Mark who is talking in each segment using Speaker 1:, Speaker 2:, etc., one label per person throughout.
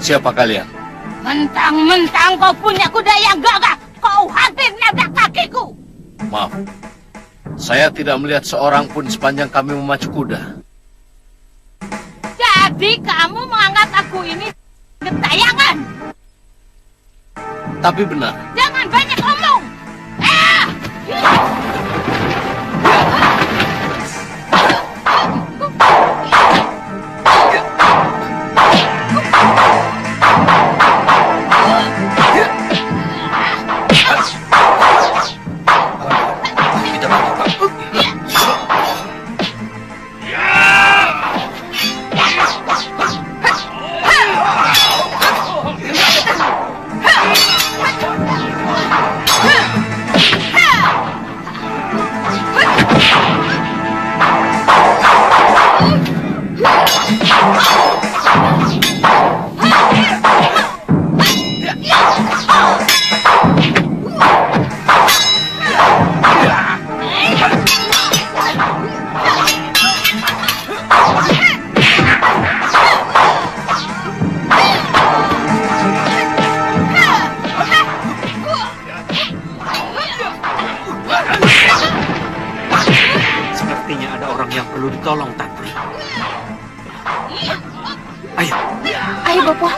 Speaker 1: Siapa kalian?
Speaker 2: Mentang-mentang kau punya kuda yang gagah, kau hampir nabrak kakiku.
Speaker 1: Maaf, saya tidak melihat seorang pun sepanjang kami memacu kuda.
Speaker 2: Jadi kamu menganggap aku ini gentayangan?
Speaker 1: Tapi benar.
Speaker 2: Jangan banyak omong.
Speaker 3: Tolong, Tantri. Ayo.
Speaker 4: Ayo, Bapak.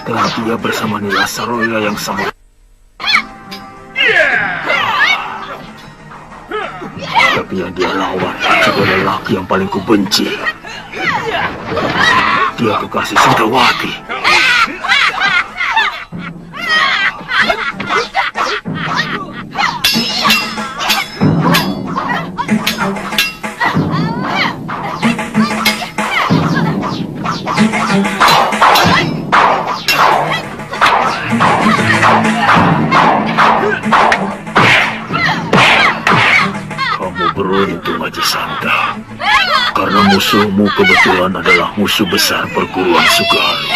Speaker 3: Dan dia bersama Nila Saroya yang sama. Tapi yang dia lawan juga lelaki yang paling kubenci. Dia kekasih Sudrawati. Beruntung Haji Santa, karena musuhmu kebetulan adalah musuh besar perguruan Sugalu.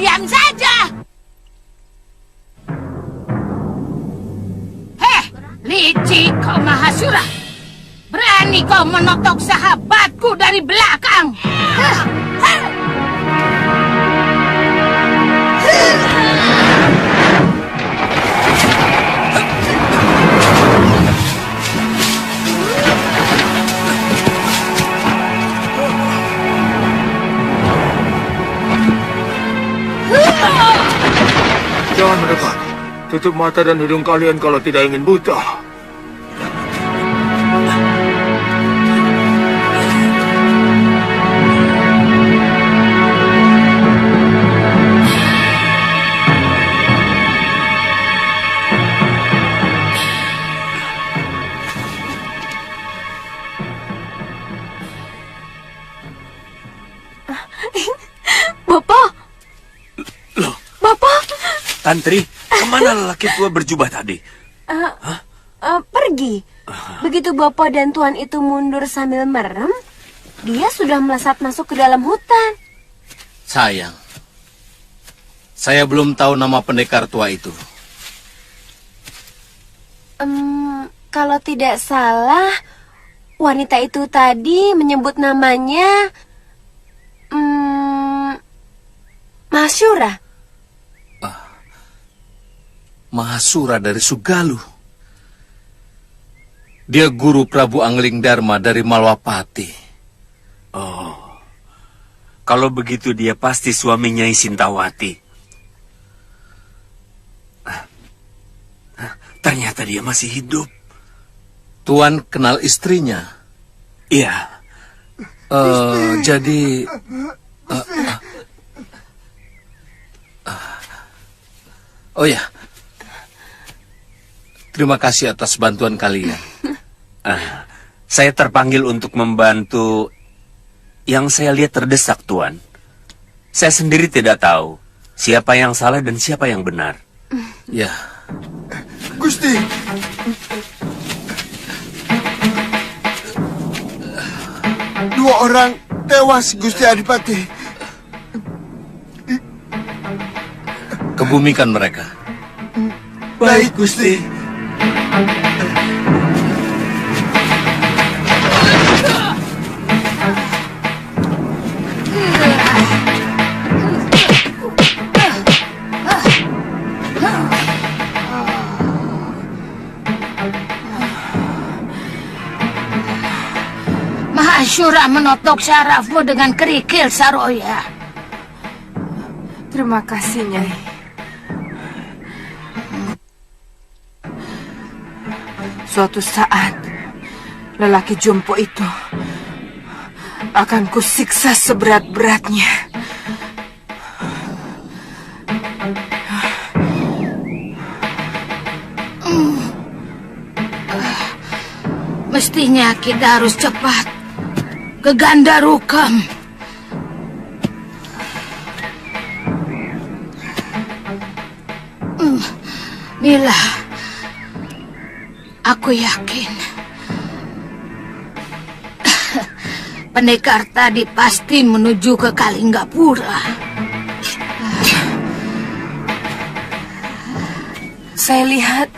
Speaker 2: diam saja. Heh, licik kau Mahasura. Berani kau menotok sahabatku dari belakang.
Speaker 3: Jangan mendekat. Tutup mata dan hidung kalian kalau tidak ingin buta.
Speaker 4: Bapak!
Speaker 5: Loh,
Speaker 4: Bapak!
Speaker 5: Tantri, kemana lelaki tua berjubah tadi?
Speaker 4: Pergi. Begitu Bapak dan Tuan itu mundur sambil merem, dia sudah melesat masuk ke dalam hutan.
Speaker 1: Sayang. Saya belum tahu nama pendekar tua itu.
Speaker 4: Kalau tidak salah, wanita itu tadi menyebut namanya Mahasura.
Speaker 1: Mahasura dari Sugalu. Dia guru Prabu Angling Dharma dari Malwapati.
Speaker 5: Oh, kalau begitu dia pasti suami Nyai Sintawati. Ternyata dia masih hidup.
Speaker 1: Tuan kenal istrinya?
Speaker 5: Iya.
Speaker 1: Jadi... oh ya. Terima kasih atas bantuan kalian.
Speaker 5: Saya terpanggil untuk membantu yang saya lihat terdesak, Tuan. Saya sendiri tidak tahu siapa yang salah dan siapa yang benar.
Speaker 1: Ya.
Speaker 6: Gusti. Dua orang tewas, Gusti Adipati.
Speaker 1: Kebumikan mereka.
Speaker 6: Baik, Gusti.
Speaker 2: Mahasura menotok syarafmu dengan kerikil, Saroya.
Speaker 4: Terima kasih, Nyai. Suatu saat, lelaki jompo itu akan kusiksa seberat-beratnya.
Speaker 2: Mestinya kita harus cepat ke Gandarukam. Nila, aku yakin pendekar tadi pasti menuju ke Kalinggapura.
Speaker 4: Saya lihat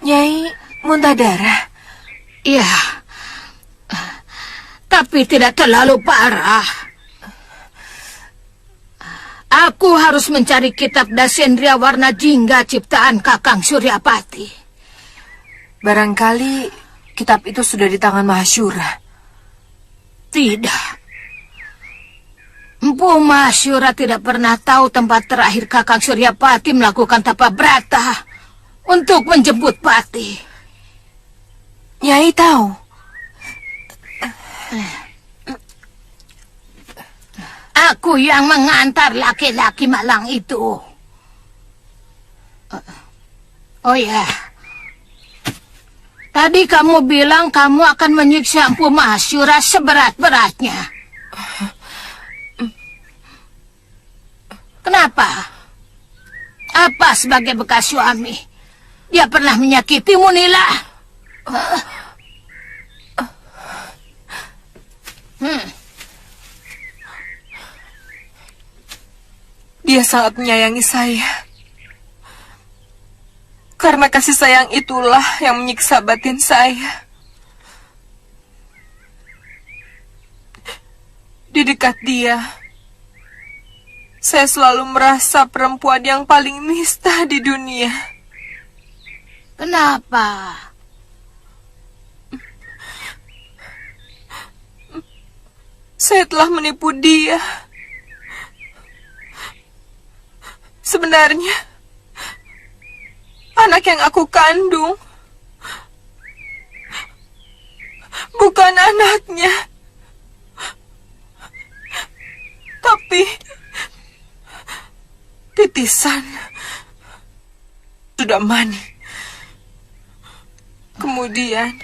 Speaker 4: Nyai muntah darah.
Speaker 2: Iya, tapi tidak terlalu parah. Aku harus mencari kitab Dasendria Warna Jingga ciptaan Kakang Suryapati.
Speaker 4: Barangkali kitab itu sudah di tangan Mahasura.
Speaker 2: Tidak. Empu Mahasura tidak pernah tahu tempat terakhir Kakang Suryapati melakukan tapa brata untuk menjemput Pati.
Speaker 4: Nyai tahu.
Speaker 2: Aku yang mengantar laki-laki malang itu. Oh ya. Tadi kamu bilang kamu akan menyiksa Empu Mahasura seberat-beratnya. Kenapa? Apa sebagai bekas suami? Dia pernah menyakitimu, Nila?
Speaker 7: Dia sangat menyayangi saya. Karena kasih sayang itulah yang menyiksa batin saya. Di dekat dia, saya selalu merasa perempuan yang paling nista di dunia.
Speaker 2: Kenapa?
Speaker 7: Saya telah menipu dia. Sebenarnya, anak yang aku kandung bukan anaknya, tapi titisan sudah mani. Kemudian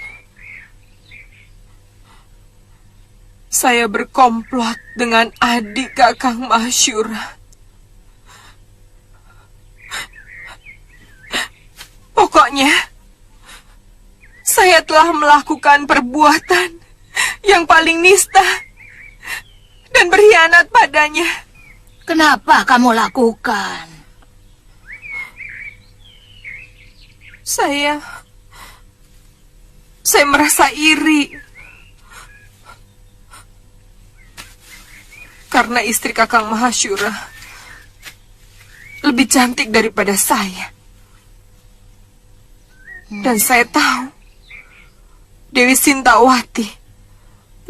Speaker 7: saya berkomplot dengan adik Kakang Mahasyura. Pokoknya, saya telah melakukan perbuatan yang paling nista dan berkhianat padanya.
Speaker 2: Kenapa kamu lakukan?
Speaker 7: Saya merasa iri karena istri Kakang Mahasyura lebih cantik daripada saya. Dan saya tahu Dewi Sintawati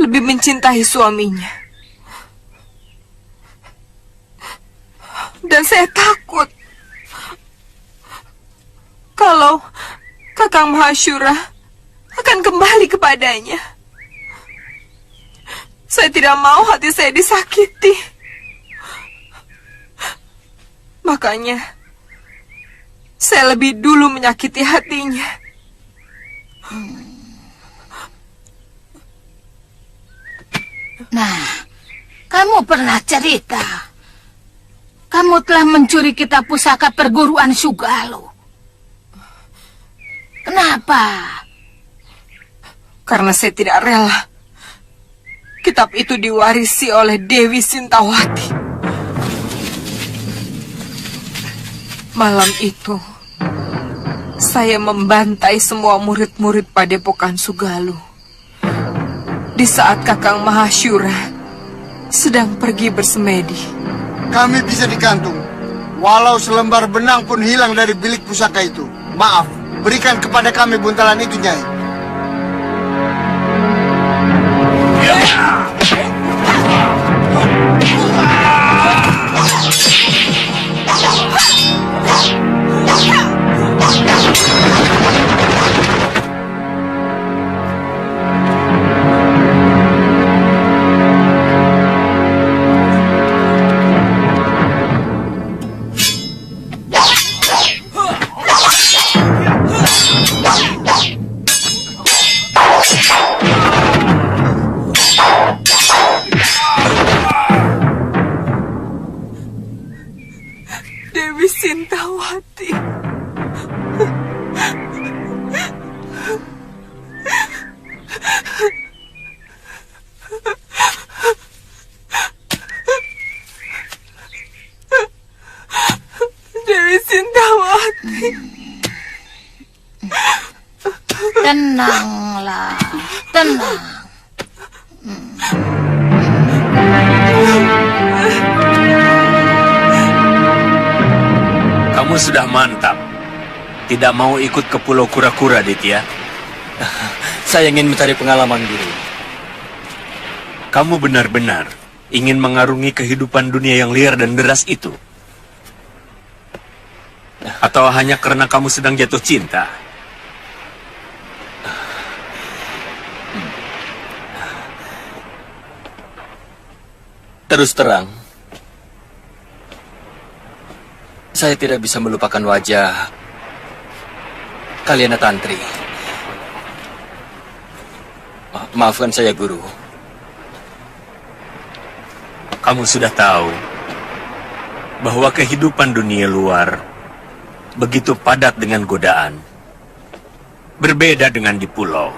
Speaker 7: lebih mencintai suaminya. Dan saya takut kalau Kakang Mahasyura akan kembali kepadanya. Saya tidak mau hati saya disakiti. Makanya saya lebih dulu menyakiti hatinya.
Speaker 2: Nah, kamu pernah cerita. Kamu telah mencuri kitab pusaka perguruan Sugalo. Kenapa?
Speaker 7: Karena saya tidak rela kitab itu diwarisi oleh Dewi Sintawati. Malam itu, saya membantai semua murid-murid Padepokan Sugalo. Di saat Kakang Mahasyura sedang pergi bersemedi.
Speaker 6: Kami bisa dikantung. Walau selembar benang pun hilang dari bilik pusaka itu. Maaf, berikan kepada kami buntalan itu, Nyai.
Speaker 7: Dewi Sintawati. Dewi Sintawati.
Speaker 2: Tenanglah, tenang.
Speaker 5: Kamu sudah mantap. Tidak mau ikut ke Pulau Kura-Kura, Ditya?
Speaker 1: Saya ingin mencari pengalaman, Guru.
Speaker 5: Kamu benar-benar ingin mengarungi kehidupan dunia yang liar dan deras itu? Atau hanya karena kamu sedang jatuh cinta?
Speaker 1: Terus terang, saya tidak bisa melupakan wajah Kalyana Tantri. Maafkan saya, Guru.
Speaker 5: Kamu sudah tahu bahwa kehidupan dunia luar begitu padat dengan godaan. Berbeda dengan di pulau.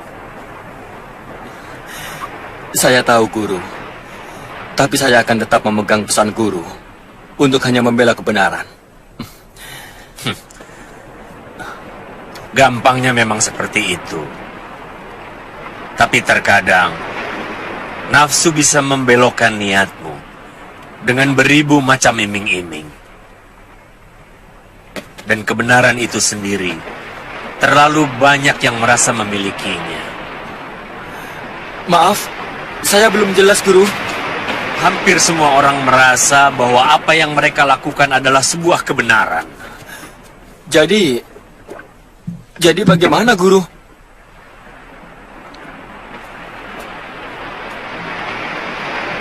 Speaker 1: Saya tahu, Guru. Tapi saya akan tetap memegang pesan Guru
Speaker 8: untuk hanya membela kebenaran.
Speaker 5: Gampangnya memang seperti itu. Tapi terkadang nafsu bisa membelokkan niatmu dengan beribu macam iming-iming. Dan kebenaran itu sendiri terlalu banyak yang merasa memilikinya.
Speaker 8: Maaf, saya belum jelas, Guru.
Speaker 5: Hampir semua orang merasa bahwa apa yang mereka lakukan adalah sebuah kebenaran.
Speaker 8: Jadi bagaimana, Guru?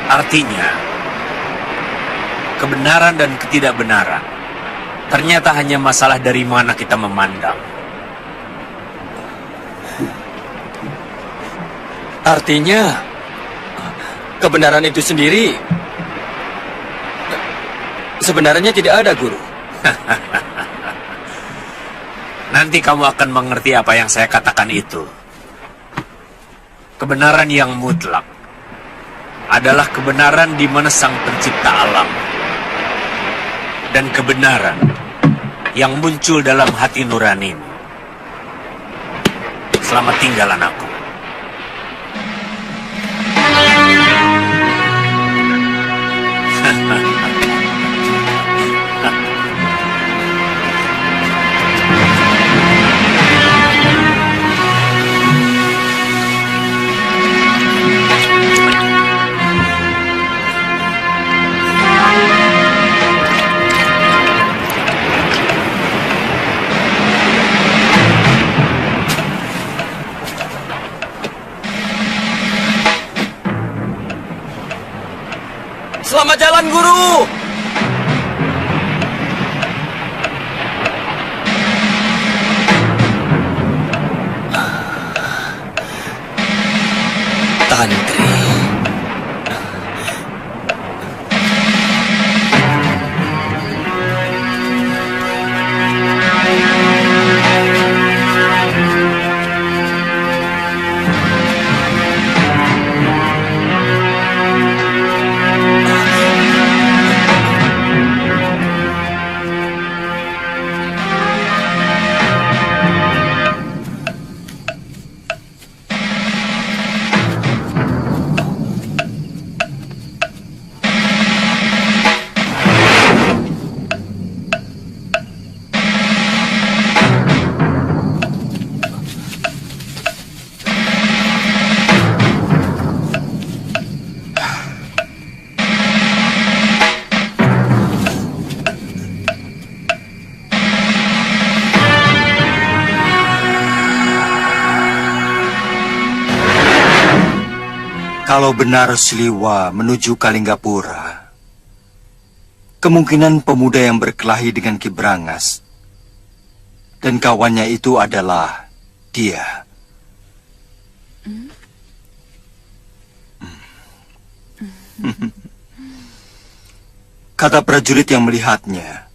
Speaker 5: Artinya, kebenaran dan ketidakbenaran ternyata hanya masalah dari mana kita memandang.
Speaker 8: Artinya, kebenaran itu sendiri sebenarnya tidak ada, Guru.
Speaker 5: Nanti kamu akan mengerti apa yang saya katakan itu. Kebenaran yang mutlak adalah kebenaran di mana Sang Pencipta alam. Dan kebenaran yang muncul dalam hati nuranimu. Selamat tinggal, anakku.
Speaker 8: Selamat jalan, Guru! Tantri.
Speaker 6: Kalau benar Siliwa menuju Kalinggapura, kemungkinan pemuda yang berkelahi dengan Ki Brangas dan kawannya itu adalah dia. Kata prajurit yang melihatnya,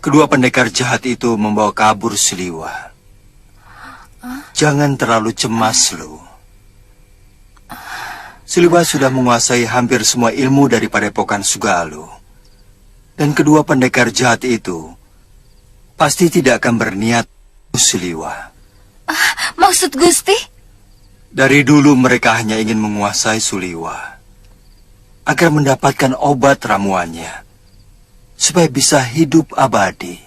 Speaker 6: kedua pendekar jahat itu membawa kabur Siliwa. Jangan terlalu cemas, Lu. Siliwa sudah menguasai hampir semua ilmu dari Padepokan Sugalu. Dan kedua pendekar jahat itu pasti tidak akan berniat Siliwa.
Speaker 2: Maksud Gusti?
Speaker 6: Dari dulu mereka hanya ingin menguasai Suliwa agar mendapatkan obat ramuannya supaya bisa hidup abadi.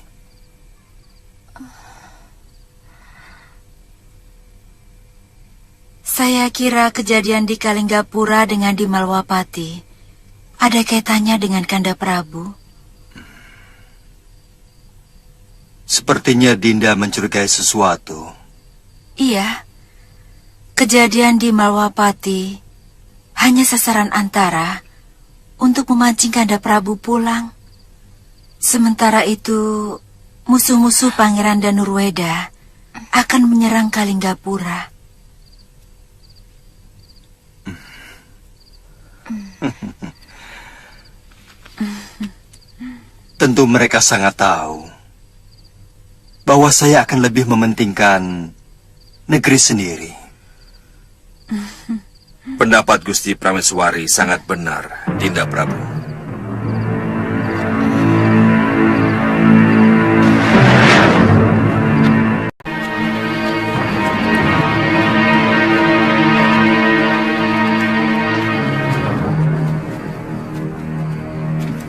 Speaker 9: Saya kira kejadian di Kalinggapura dengan di Malwapati ada kaitannya dengan Kanda Prabu.
Speaker 6: Sepertinya Dinda mencurigai sesuatu.
Speaker 9: Iya, kejadian di Malwapati hanya sasaran antara untuk memancing Kanda Prabu pulang. Sementara itu, musuh-musuh Pangeran Danurweda akan menyerang Kalinggapura.
Speaker 6: Tentu mereka sangat tahu bahwa saya akan lebih mementingkan negeri sendiri.
Speaker 10: Pendapat Gusti Prameswari sangat benar, Dinda Prabu.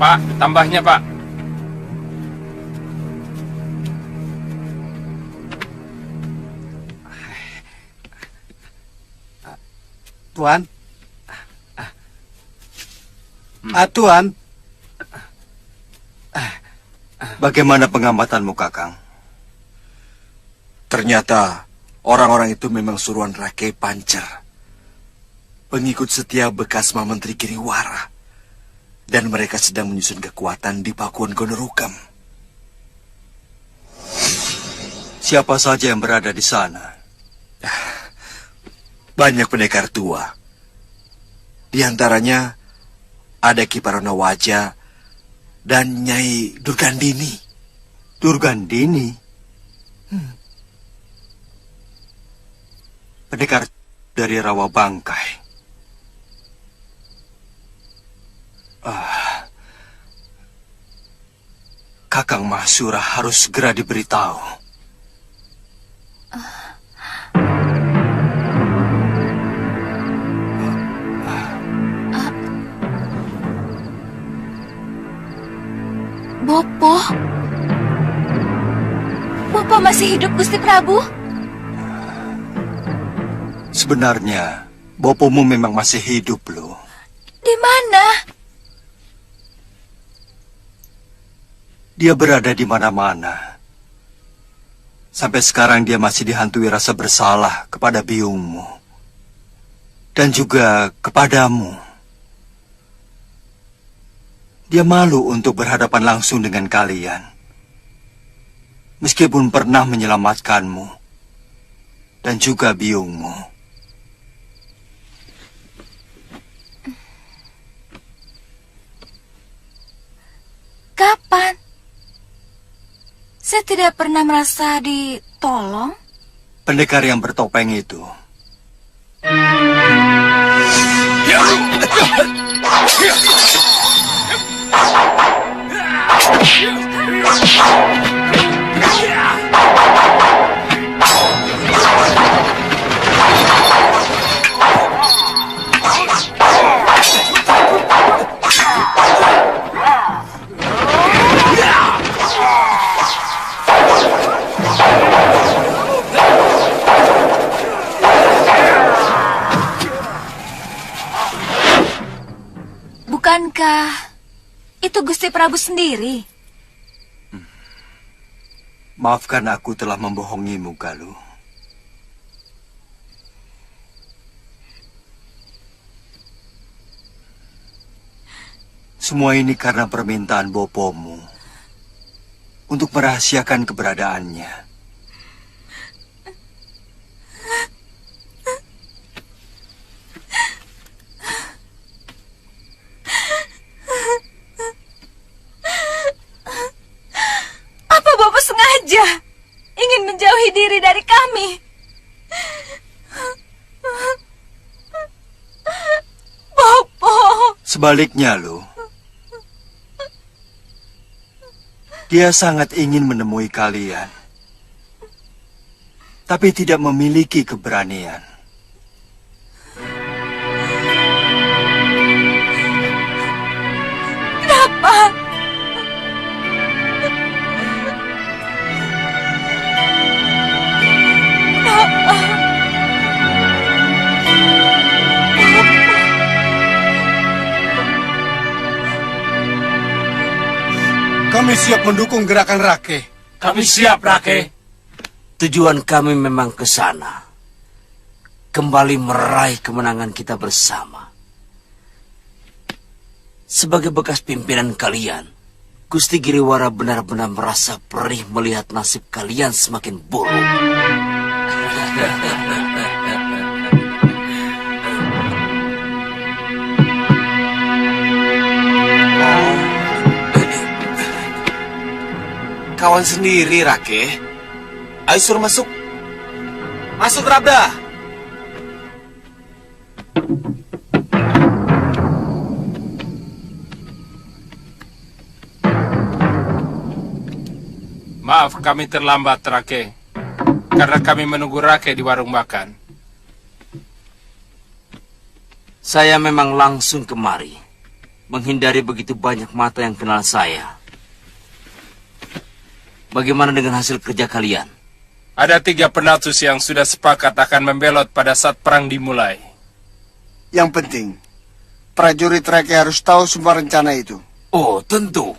Speaker 10: Pak, tambahnya, Pak.
Speaker 6: Tuan. Tuan. Bagaimana pengamatanmu, Kakang?
Speaker 11: Ternyata orang-orang itu memang suruhan Rakai Pancer, pengikut setia bekas Menteri Giriwara. Dan mereka sedang menyusun kekuatan di Pakuan Gonorukam.
Speaker 6: Siapa saja yang berada di sana?
Speaker 11: Banyak pendekar tua. Di antaranya ada Ki Parona Waja dan Nyai Durgandini.
Speaker 6: Durgandini? Pendekar dari Rawa Bangkai. Kakang Mahsura harus segera diberitahu.
Speaker 4: Bopo? Bopo masih hidup, Gusti Prabu?
Speaker 6: Sebenarnya, bopomu memang masih hidup, loh.
Speaker 4: Di mana?
Speaker 6: Dia berada di mana-mana. Sampai sekarang dia masih dihantui rasa bersalah kepada biungmu. Dan juga kepadamu. Dia malu untuk berhadapan langsung dengan kalian. Meskipun pernah menyelamatkanmu. Dan juga biungmu.
Speaker 9: Kapan? Saya tidak pernah merasa ditolong.
Speaker 6: Pendekar yang bertopeng itu.
Speaker 9: Bukankah itu Gusti Prabu sendiri?
Speaker 6: Maafkan aku telah membohongimu, Galuh. Semua ini karena permintaan bopomu untuk merahasiakan keberadaannya.
Speaker 4: Apa Bopo sengaja ingin menjauhi diri dari kami? Bopo.
Speaker 6: Sebaliknya, loh. Dia sangat ingin menemui kalian. Tapi tidak memiliki keberanian.
Speaker 4: Kenapa?
Speaker 12: Kami siap mendukung gerakan Rakai.
Speaker 1: Kami siap, Rakai.
Speaker 5: Tujuan kami memang ke sana. Kembali meraih kemenangan kita bersama. Sebagai bekas pimpinan kalian, Gusti Giriwara benar-benar merasa perih melihat nasib kalian semakin buruk.
Speaker 11: Kawan sendiri, Rakai. Ayo suruh masuk. Masuk, Rabda.
Speaker 10: Maaf kami terlambat, Rakai. Karena kami menunggu Rakai di warung makan.
Speaker 5: Saya memang langsung kemari. menghindari begitu banyak mata yang kenal saya. Bagaimana dengan hasil kerja kalian?
Speaker 10: Ada 3 penatus yang sudah sepakat akan membelot pada saat perang dimulai.
Speaker 12: Yang penting, prajurit Rake harus tahu semua rencana itu.
Speaker 5: Oh, tentu.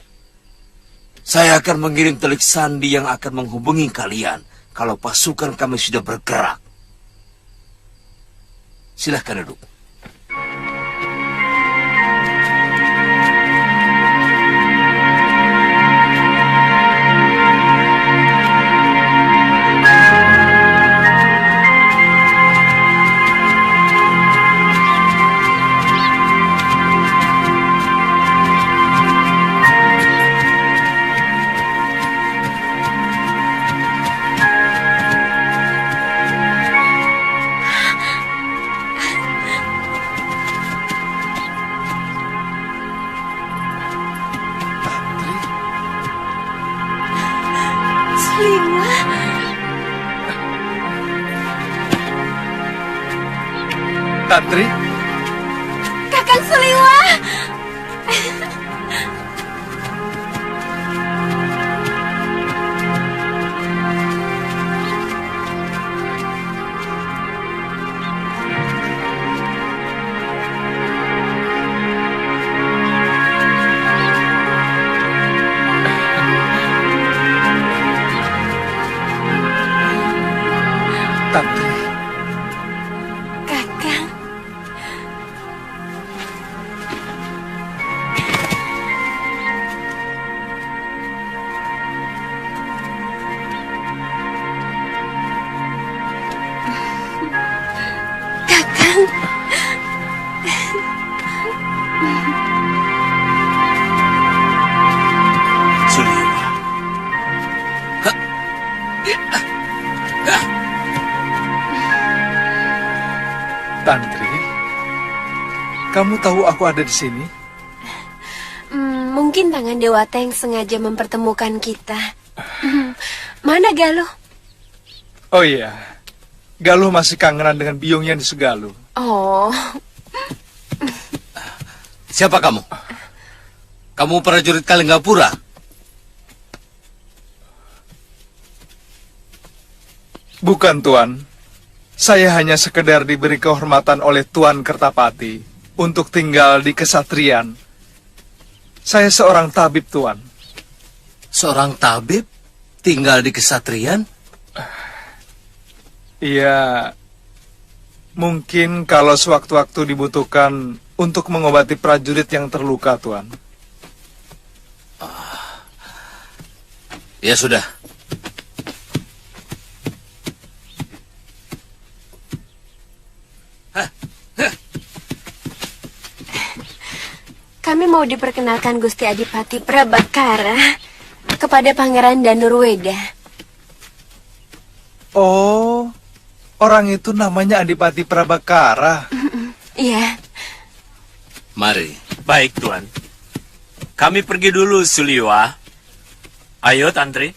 Speaker 5: Saya akan mengirim telik sandi yang akan menghubungi kalian kalau pasukan kami sudah bergerak. Silahkan duduk.
Speaker 12: Tantri,
Speaker 4: Kakang Suliwa.
Speaker 12: Tantri,
Speaker 4: Kakang. Kakang.
Speaker 5: Suliwa.
Speaker 12: Tantri, kamu tahu aku ada di sini?
Speaker 4: Mungkin tangan Dewata yang sengaja mempertemukan kita. Mana Galuh?
Speaker 12: Oh iya, Galuh masih kangenan dengan biungnya di Sugaluh.
Speaker 4: Oh,
Speaker 1: Siapa kamu? Kamu prajurit Kalinggapura?
Speaker 12: Bukan, Tuan. Saya hanya sekedar diberi kehormatan oleh Tuan Kertapati untuk tinggal di kesatrian. Saya seorang tabib, Tuan.
Speaker 1: Seorang tabib tinggal di kesatrian?
Speaker 12: Iya, mungkin kalau sewaktu-waktu dibutuhkan untuk mengobati prajurit yang terluka, Tuan.
Speaker 1: Ya sudah.
Speaker 4: kami mau diperkenalkan Gusti Adipati Prabakara kepada Pangeran Danurweda.
Speaker 12: Oh, orang itu namanya Adipati Prabakara.
Speaker 4: Iya.
Speaker 1: Mari.
Speaker 5: Baik, Tuan. Kami pergi dulu, Suliwa. Ayo, Tantri.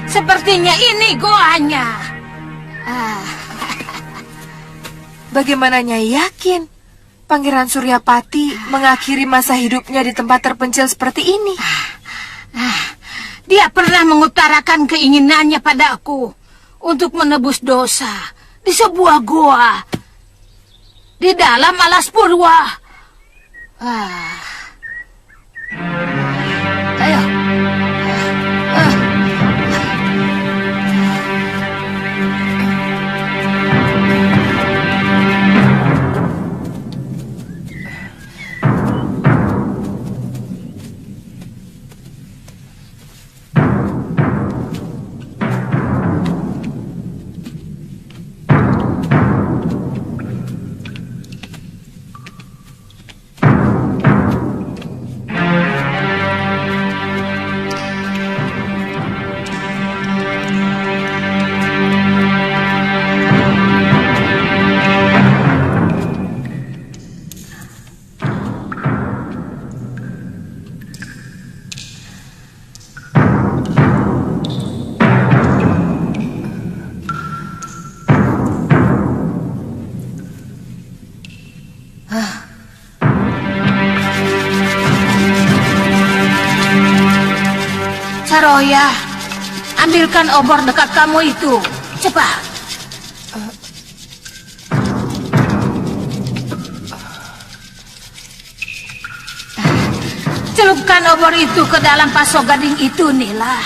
Speaker 2: Sepertinya ini goanya.
Speaker 7: Bagaimana Nyai yakin Pangeran Suryapati mengakhiri masa hidupnya di tempat terpencil seperti ini?
Speaker 2: Dia pernah mengutarakan keinginannya padaku untuk menebus dosa di sebuah goa di dalam alas purwa. Ayo. Saroya, ambilkan obor dekat kamu itu. Cepat. Celupkan obor itu ke dalam pasok gading itu, Nila.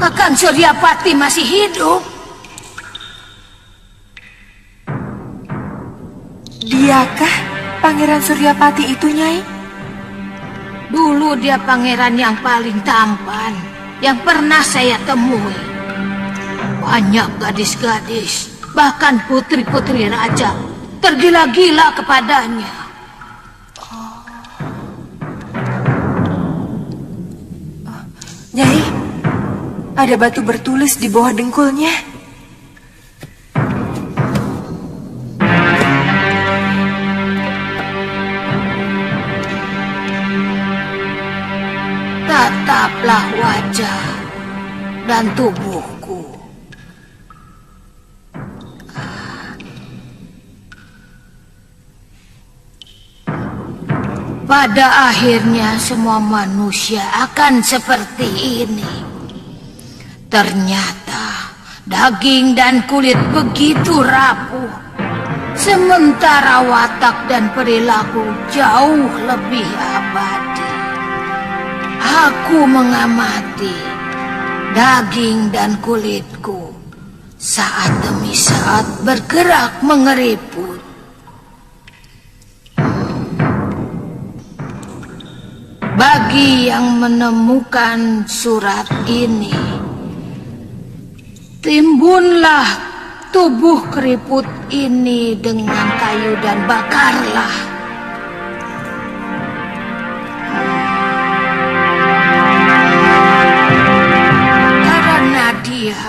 Speaker 2: Kakang Suryapati masih hidup.
Speaker 7: Diakah Pangeran Suryapati itu, Nyai?
Speaker 2: Dulu dia pangeran yang paling tampan yang pernah saya temui. Banyak gadis-gadis, bahkan putri-putri raja tergila-gila kepadanya.
Speaker 7: Nyai, ada batu bertulis di bawah dengkulnya.
Speaker 2: Tataplah wajah dan tubuhku. Pada akhirnya semua manusia akan seperti ini. Ternyata daging dan kulit begitu rapuh, sementara watak dan perilaku jauh lebih abadi. Aku mengamati daging dan kulitku saat demi saat bergerak mengeriput. Bagi yang menemukan surat ini, timbunlah tubuh keriput ini dengan kayu dan bakarlah. Karena dia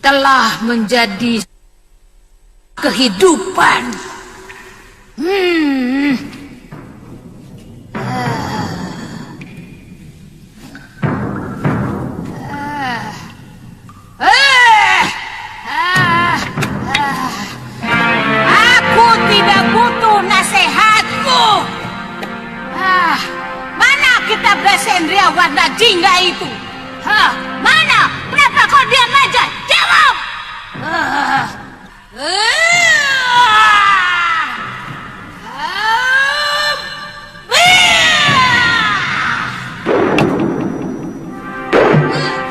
Speaker 2: telah menjadi kehidupan. Aku tidak butuh nasihatmu. Mana kitab Dasendria warna jingga itu? Mana? Kenapa kau diam aja? Jawab!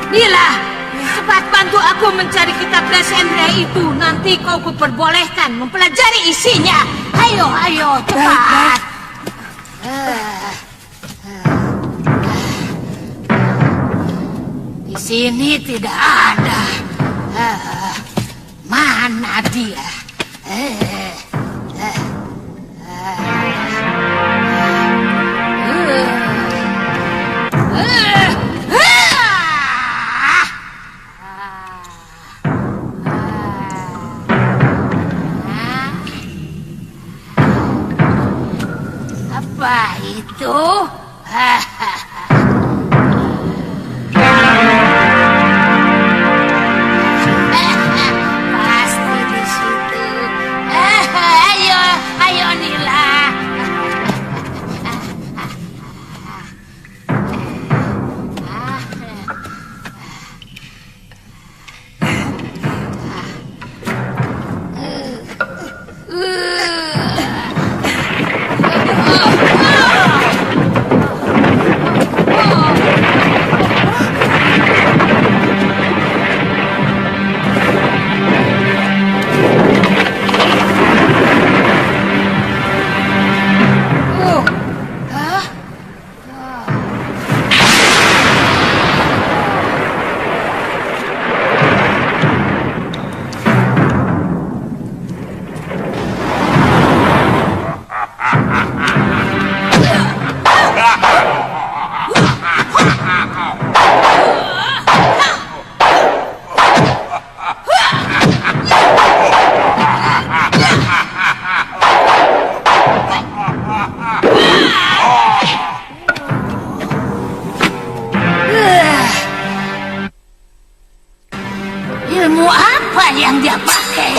Speaker 2: Nila, cepat bantu aku mencari kitab Dasendria itu. Nanti kau kuperbolehkan mempelajari isinya. Ayo, ayo, cepat. Di sini tidak ada. Mana dia? Apa itu? Pasti di situ. Ayo, ayo Nila. Ilmu apa yang dia pakai?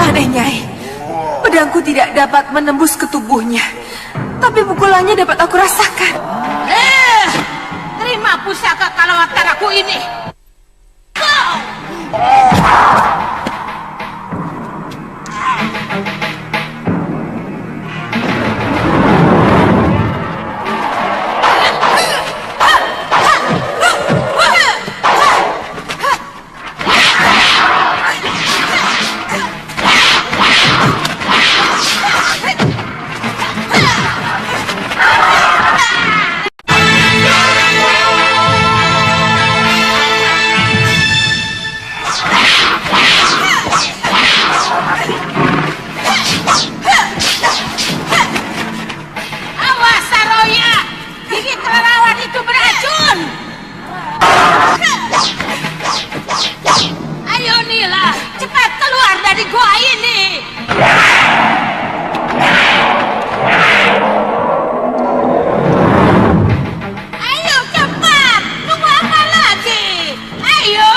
Speaker 7: Aneh, Nyai. Pedangku tidak dapat menembus ke tubuhnya. Tapi pukulannya dapat aku rasakan.
Speaker 2: Terima pusaka kalawataraku ini. Kau! Awas, Saroya! Gigi kelelawar itu beracun! Ayo, Nila! Cepat keluar dari gua ini! Ayo, cepat! Tunggu apa lagi? Ayo!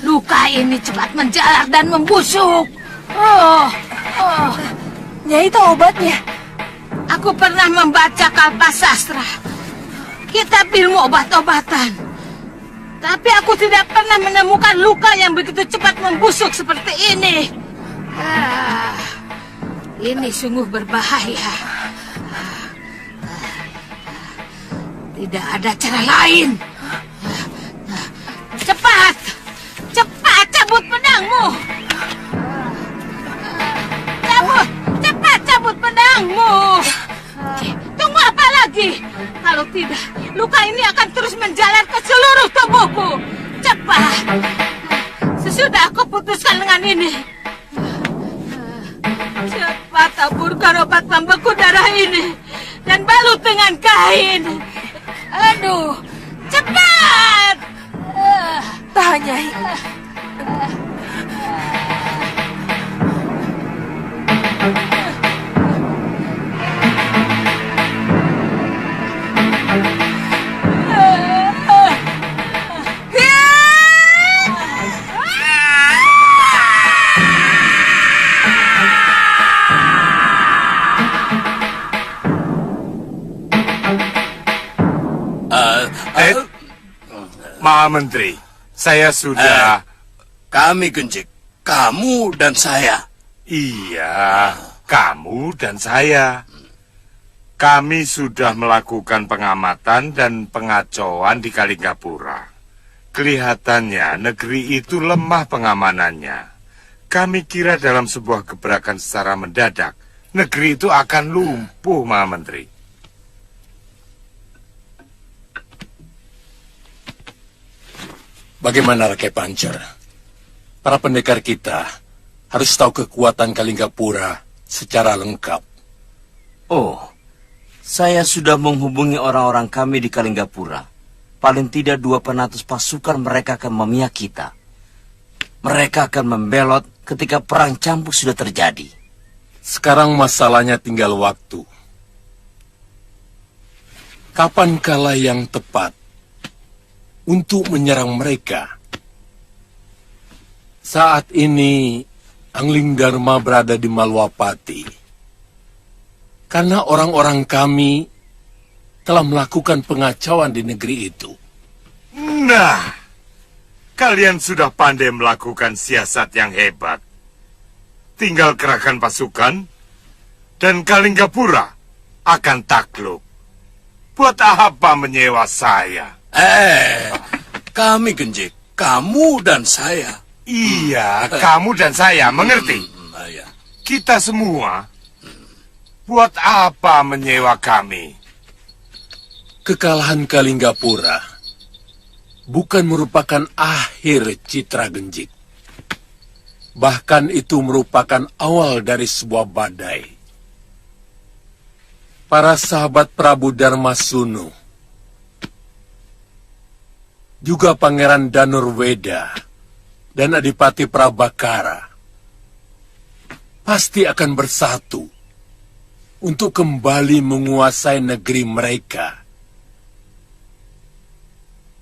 Speaker 2: Luka ini cepat menjalar dan membusuk.
Speaker 7: Nyai tahu obatnya?
Speaker 2: Aku pernah membaca Kalpasastra, kitab ilmu obat-obatan. Tapi aku tidak pernah menemukan luka yang begitu cepat membusuk seperti ini. Ini sungguh berbahaya. Tidak ada cara lain. Cepat! Cepat cabut pedangmu! Cabut! Cepat cabut pedangmu! Tunggu apa lagi? Kalau tidak, luka ini akan terus menjalar ke seluruh tubuhku. Cepat! Sesudah aku putuskan dengan ini. Cepat taburkan obat pembeku darah ini dan balut dengan kain. Aduh, cepat!
Speaker 7: Tahan, Nyai.
Speaker 13: Maha Menteri, saya sudah...
Speaker 1: Kami, Genjik. Kamu dan saya.
Speaker 13: Iya, kamu dan saya. Kami sudah melakukan pengamatan dan pengacauan di Kalinggapura. Kelihatannya negeri itu lemah pengamanannya. Kami kira dalam sebuah gebrakan secara mendadak, negeri itu akan lumpuh, Maha Menteri.
Speaker 14: Bagaimana Rakai Pancer? Para pendekar kita harus tahu kekuatan Kalinggapura secara lengkap.
Speaker 5: Oh, saya sudah menghubungi orang-orang kami di Kalinggapura. Paling tidak 200 pasukan mereka akan memihak kita. Mereka akan membelot ketika perang campur sudah terjadi.
Speaker 14: Sekarang masalahnya tinggal waktu. Kapan kala yang tepat untuk menyerang mereka? Saat ini Angling Dharma berada di Malwapati. Karena orang-orang kami telah melakukan pengacauan di negeri itu.
Speaker 13: Nah, Kalian sudah pandai melakukan siasat yang hebat. Tinggal kerahkan pasukan, dan Kalinggapura akan takluk. Buat apa menyewa saya?
Speaker 1: Kami Genjik, kamu dan saya.
Speaker 13: Iya, kamu dan saya, mengerti? Kita semua, buat apa menyewa kami?
Speaker 14: Kekalahan Kalinggapura bukan merupakan akhir Citra Genjik. Bahkan itu merupakan awal dari sebuah badai. Para sahabat Prabu Darmasunu, juga Pangeran Danurweda dan Adipati Prabakara pasti akan bersatu untuk kembali menguasai negeri mereka.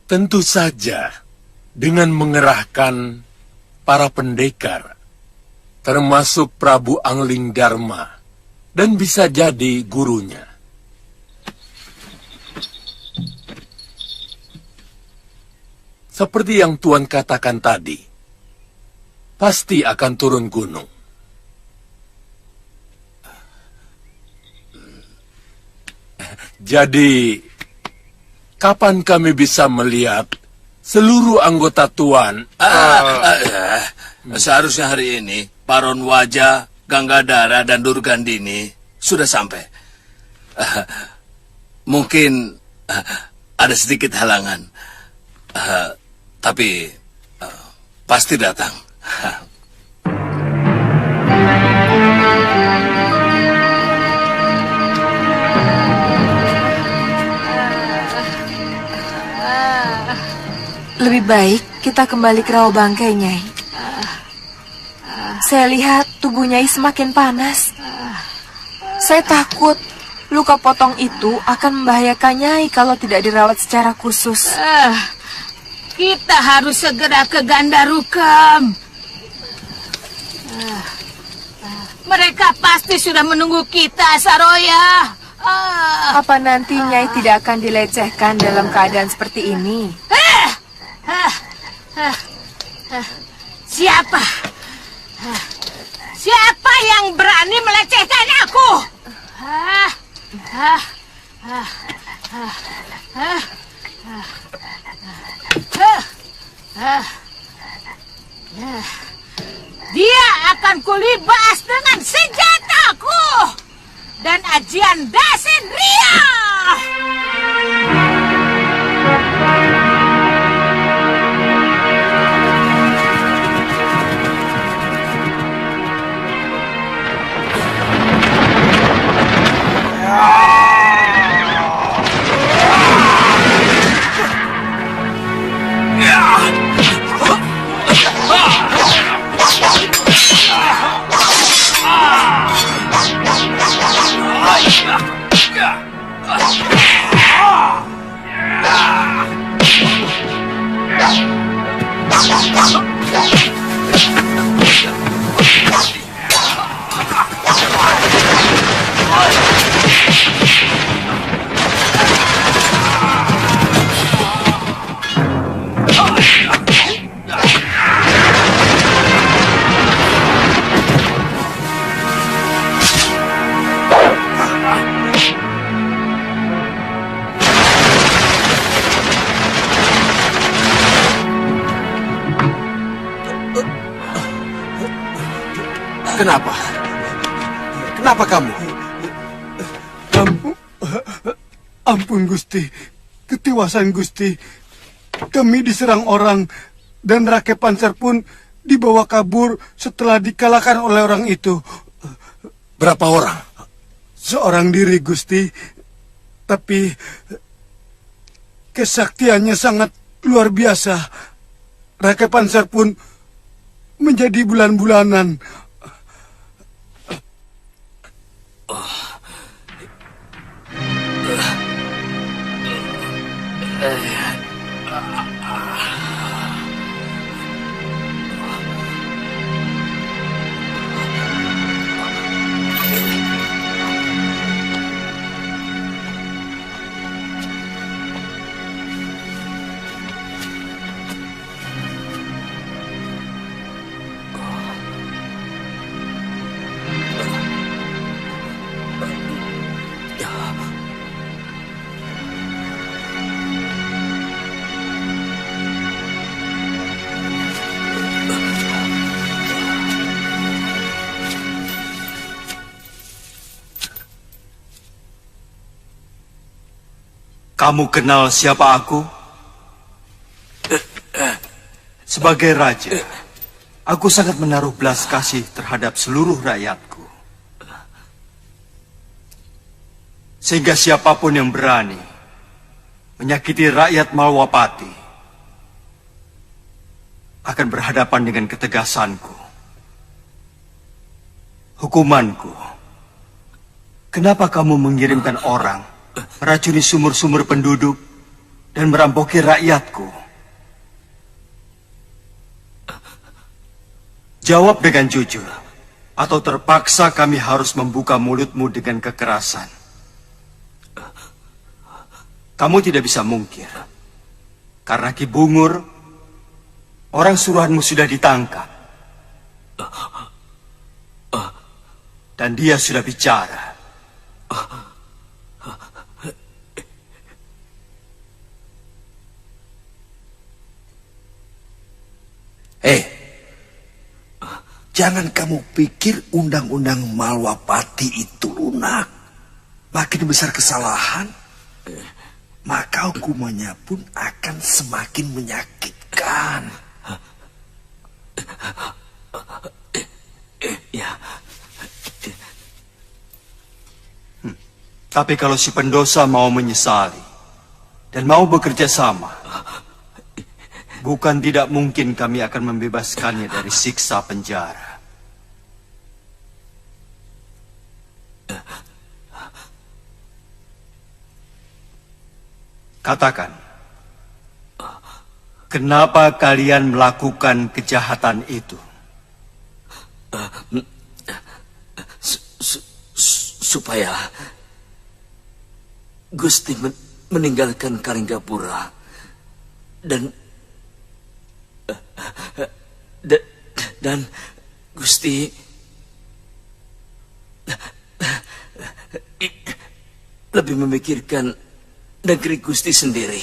Speaker 14: Tentu saja dengan mengerahkan para pendekar, termasuk Prabu Angling Dharma, dan bisa jadi gurunya. Seperti yang Tuan katakan tadi, pasti akan turun gunung. Jadi, kapan kami bisa melihat seluruh anggota Tuan?
Speaker 1: Seharusnya hari ini, Paron Waja, Ganggadara, dan Durgandini sudah sampai. Mungkin ada sedikit halangan. Tapi pasti datang.
Speaker 7: Lebih baik kita kembali ke rawa bangkai, Nyai. Saya lihat tubuh Nyai semakin panas. Saya takut luka potong itu akan membahayakan Nyai kalau tidak dirawat secara khusus.
Speaker 2: Kita harus segera ke Gandarukam. Mereka pasti sudah menunggu kita, Saroya.
Speaker 7: Apa nanti Nyai tidak akan dilecehkan dalam keadaan seperti ini?
Speaker 2: Siapa? Siapa yang berani melecehkan aku? Dia akan kulibas dengan senjataku dan ajian Dasin Ria.
Speaker 11: Kenapa? Kenapa kamu?
Speaker 15: Ampun Gusti, ketiwasan Gusti. Kami diserang orang dan Rake Pancer pun dibawa kabur setelah dikalahkan oleh orang itu.
Speaker 14: Berapa orang?
Speaker 15: Seorang diri Gusti, tapi kesaktiannya sangat luar biasa. Rake Pancer pun menjadi bulan-bulanan.
Speaker 6: Kamu kenal siapa aku? Sebagai raja, aku sangat menaruh belas kasih terhadap seluruh rakyatku. Sehingga siapapun yang berani menyakiti rakyat Malwapati akan berhadapan dengan ketegasanku. Hukumanku. Kenapa kamu mengirimkan orang meracuni sumur-sumur penduduk dan merampoki rakyatku? Jawab dengan jujur, atau terpaksa kami harus membuka mulutmu dengan kekerasan. Kamu tidak bisa mungkir, karena Ki Bungur, orang suruhanmu sudah ditangkap. Dan dia sudah bicara.
Speaker 11: Jangan kamu pikir undang-undang Malwapati itu lunak. Makin besar kesalahan, maka hukumannya pun akan semakin menyakitkan.
Speaker 6: Tapi kalau si pendosa mau menyesali dan mau bekerja sama, bukan tidak mungkin kami akan membebaskannya dari siksa penjara. Katakan, kenapa kalian melakukan kejahatan itu?
Speaker 5: Supaya Gusti meninggalkan Kalinggapura dan Gusti lebih memikirkan negeri Gusti sendiri.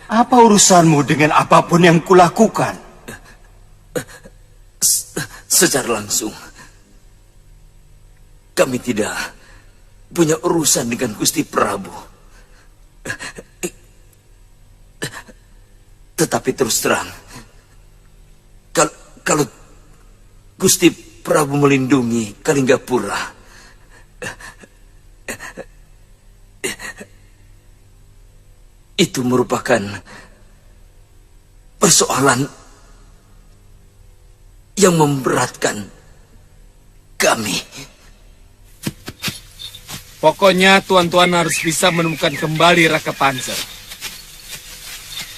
Speaker 6: Apa urusanmu dengan apapun yang kulakukan?
Speaker 5: Secara langsung, kami tidak punya urusan dengan Gusti Prabu. Tetapi terus terang, kalau Gusti Prabu melindungi Kalinggapura, itu merupakan persoalan yang memberatkan kami.
Speaker 10: Pokoknya tuan-tuan harus bisa menemukan kembali Raka Pancer.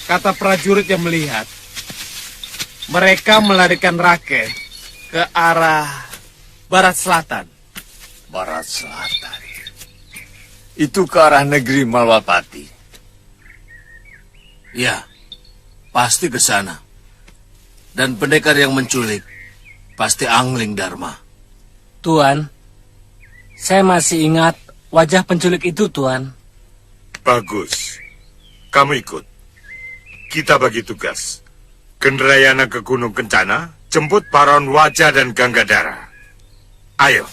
Speaker 10: Kata prajurit yang melihat, mereka melarikan Rake ke arah barat selatan.
Speaker 14: Barat selatan. Itu ke arah negeri Malwapati.
Speaker 1: Ya, pasti ke sana. Dan pendekar yang menculik pasti Angling Dharma.
Speaker 16: Tuan, saya masih ingat wajah penculik itu, Tuan.
Speaker 13: Bagus. Kamu ikut. Kita bagi tugas. Kendrayana ke Gunung Kencana, jemput Paron Wajah dan Ganggadara. Ayo.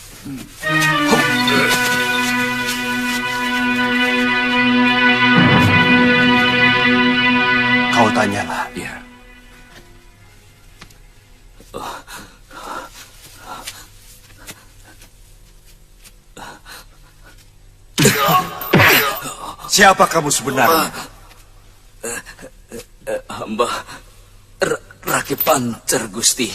Speaker 6: Kau tanyalah.
Speaker 1: Ya.
Speaker 11: Siapa kamu sebenarnya?
Speaker 5: Hamba Rake Pancer, Gusti.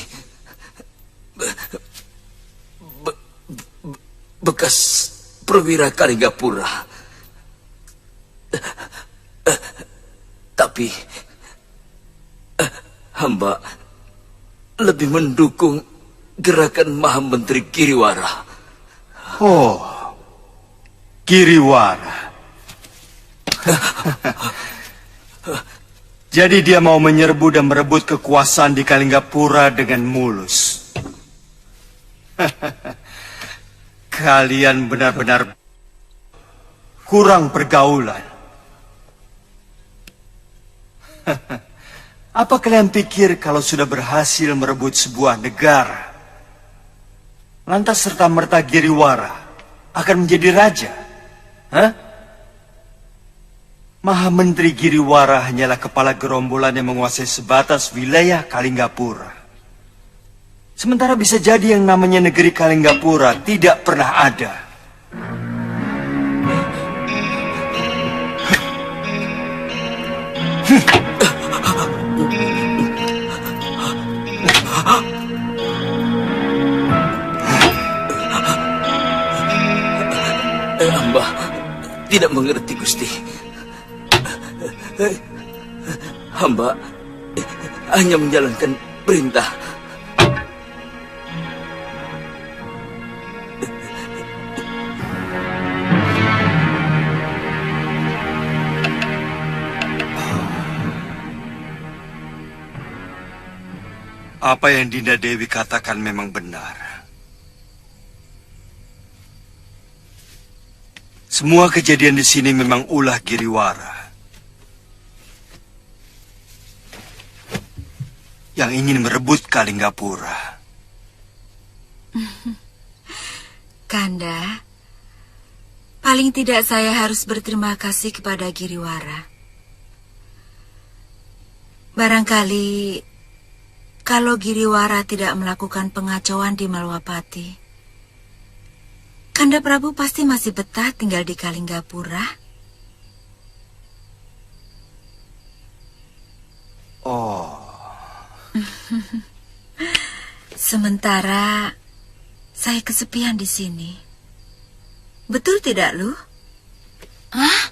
Speaker 5: Bekas perwira Kalinggapura. Tapi hamba lebih mendukung gerakan Maha Menteri Giriwara.
Speaker 6: Oh, Giriwara. Jadi dia mau menyerbu dan merebut kekuasaan di Kalinggapura dengan mulus. Kalian benar-benar kurang pergaulan. Apa kalian pikir kalau sudah berhasil merebut sebuah negara, lantas serta-merta Giriwara akan menjadi raja? Hah? Maha Menteri Giriwara hanyalah kepala gerombolan yang menguasai sebatas wilayah Kalinggapura. Sementara bisa jadi yang namanya negeri Kalinggapura tidak pernah ada.
Speaker 5: Hamba tidak mengerti, Gusti. Hamba hanya menjalankan perintah.
Speaker 6: Apa yang Dinda Dewi katakan memang benar. Semua kejadian di sini memang ulah Giriwara yang ingin merebut Kalinggapura.
Speaker 9: Kanda, paling tidak saya harus berterima kasih kepada Giriwara. Barangkali kalau Giriwara tidak melakukan pengacauan di Malwapati, Kanda Prabu pasti masih betah tinggal di Kalinggapura.
Speaker 6: Oh.
Speaker 9: Sementara saya kesepian di sini. Betul tidak, Lu?
Speaker 2: Hah?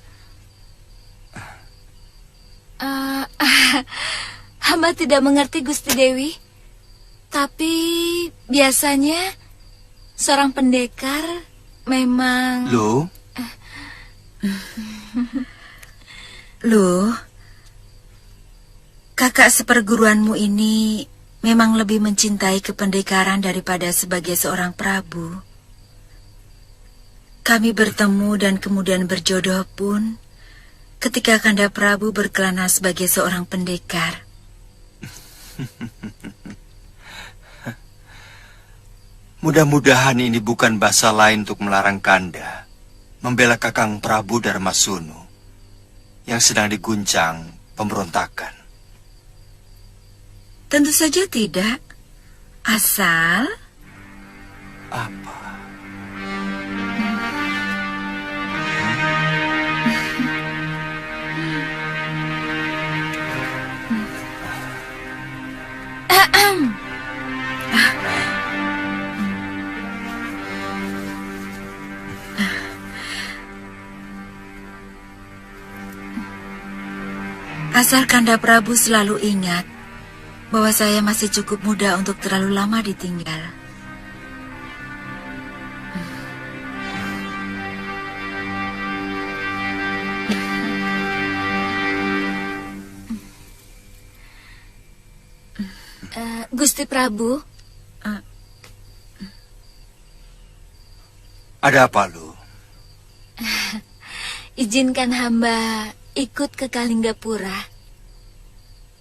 Speaker 2: Hamba tidak mengerti, Gusti Dewi. Tapi biasanya seorang pendekar memang...
Speaker 9: Lu, kakak seperguruanmu ini memang lebih mencintai kependekaran daripada sebagai seorang prabu. Kami bertemu dan kemudian berjodoh pun ketika Kanda Prabu berkelana sebagai seorang pendekar.
Speaker 6: Mudah-mudahan ini bukan bahasa lain untuk melarang Kanda membela Kakang Prabu Darmasunu yang sedang diguncang pemberontakan.
Speaker 9: Tentu saja tidak. Asal...
Speaker 6: Apa?
Speaker 9: Asal Kanda Prabu selalu ingat bahwa saya masih cukup muda untuk terlalu lama ditinggal.
Speaker 2: Gusti Prabu.
Speaker 6: Ada apa, Lu?
Speaker 2: Izinkan hamba ikut ke Kalinggapura.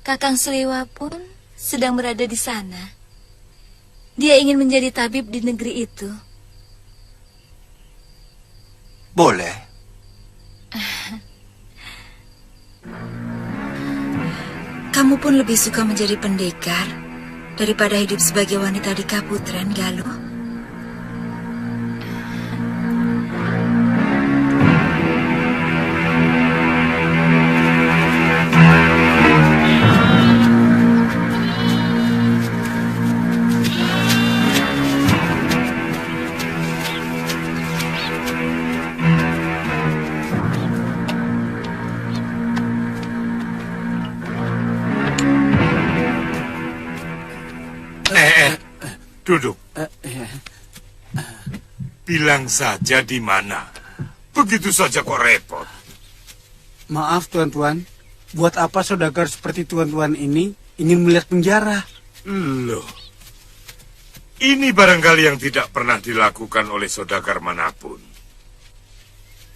Speaker 2: Kakang Suliwa pun sedang berada di sana. Dia ingin menjadi tabib di negeri itu.
Speaker 6: Boleh.
Speaker 9: Kamu pun lebih suka menjadi pendekar daripada hidup sebagai wanita di Kaputren, Galuh?
Speaker 13: Duduk. Bilang saja di mana. Begitu saja kok repot.
Speaker 15: Maaf tuan-tuan, buat apa saudagar seperti tuan-tuan ini ingin melihat penjara?
Speaker 13: Loh, ini barangkali yang tidak pernah dilakukan oleh saudagar manapun.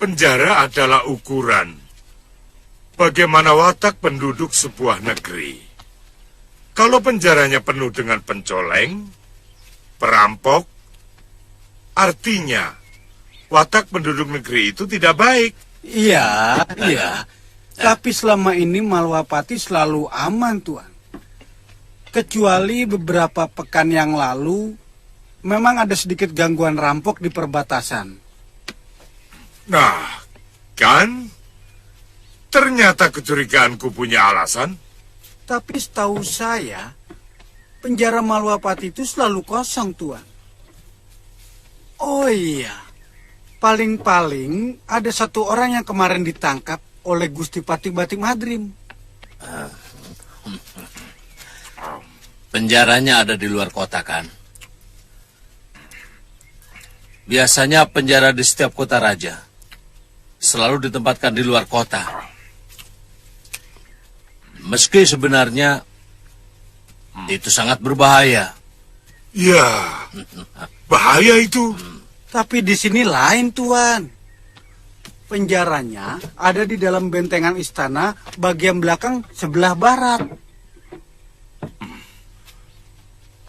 Speaker 13: Penjara adalah ukuran bagaimana watak penduduk sebuah negeri. Kalau penjaranya penuh dengan pencoleng, perampok, artinya watak penduduk negeri itu tidak baik.
Speaker 15: Iya. Tapi selama ini Malwapati selalu aman, Tuan. Kecuali beberapa pekan yang lalu, memang ada sedikit gangguan rampok di perbatasan.
Speaker 13: Nah, kan? Ternyata kecurigaanku punya alasan.
Speaker 15: Tapi setahu saya, penjara Malwapati itu selalu kosong, Tuan. Oh iya, paling-paling ada satu orang yang kemarin ditangkap oleh Gusti Patih Batik Madrim.
Speaker 1: Penjaranya ada di luar kota, kan? Biasanya penjara di setiap kota raja selalu ditempatkan di luar kota. Meski sebenarnya itu sangat berbahaya.
Speaker 13: Ya, bahaya itu.
Speaker 15: Tapi di sini lain, Tuan. Penjaranya ada di dalam bentengan istana bagian belakang sebelah barat.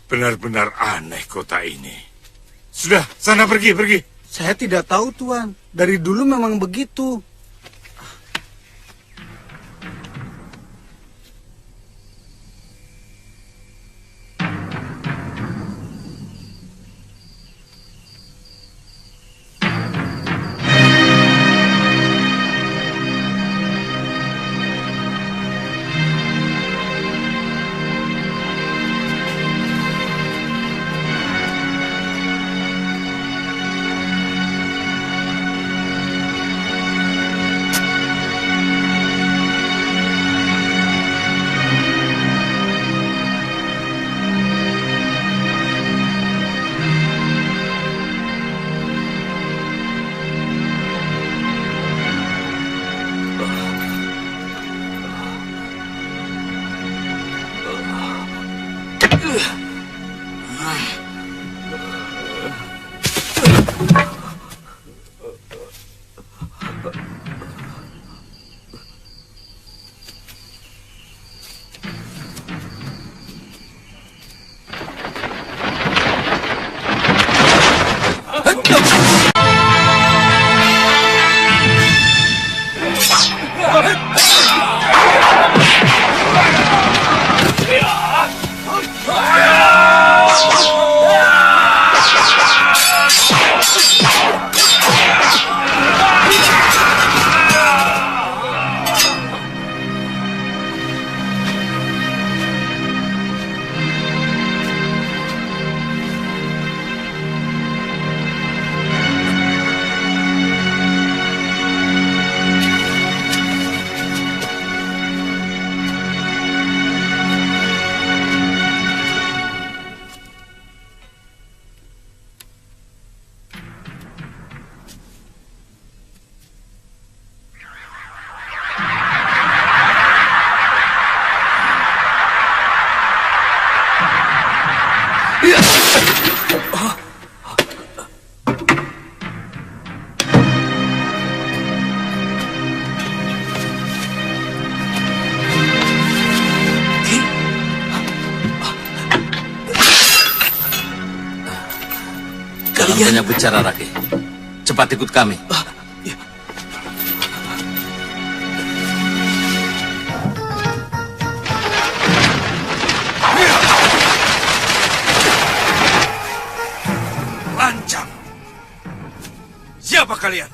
Speaker 13: Benar-benar aneh kota ini. Sudah, sana pergi.
Speaker 15: Saya tidak tahu, Tuan. Dari dulu memang begitu.
Speaker 1: Jangan banyak bicara, Rake. Cepat ikut kami.
Speaker 11: Lancang. Siapa kalian?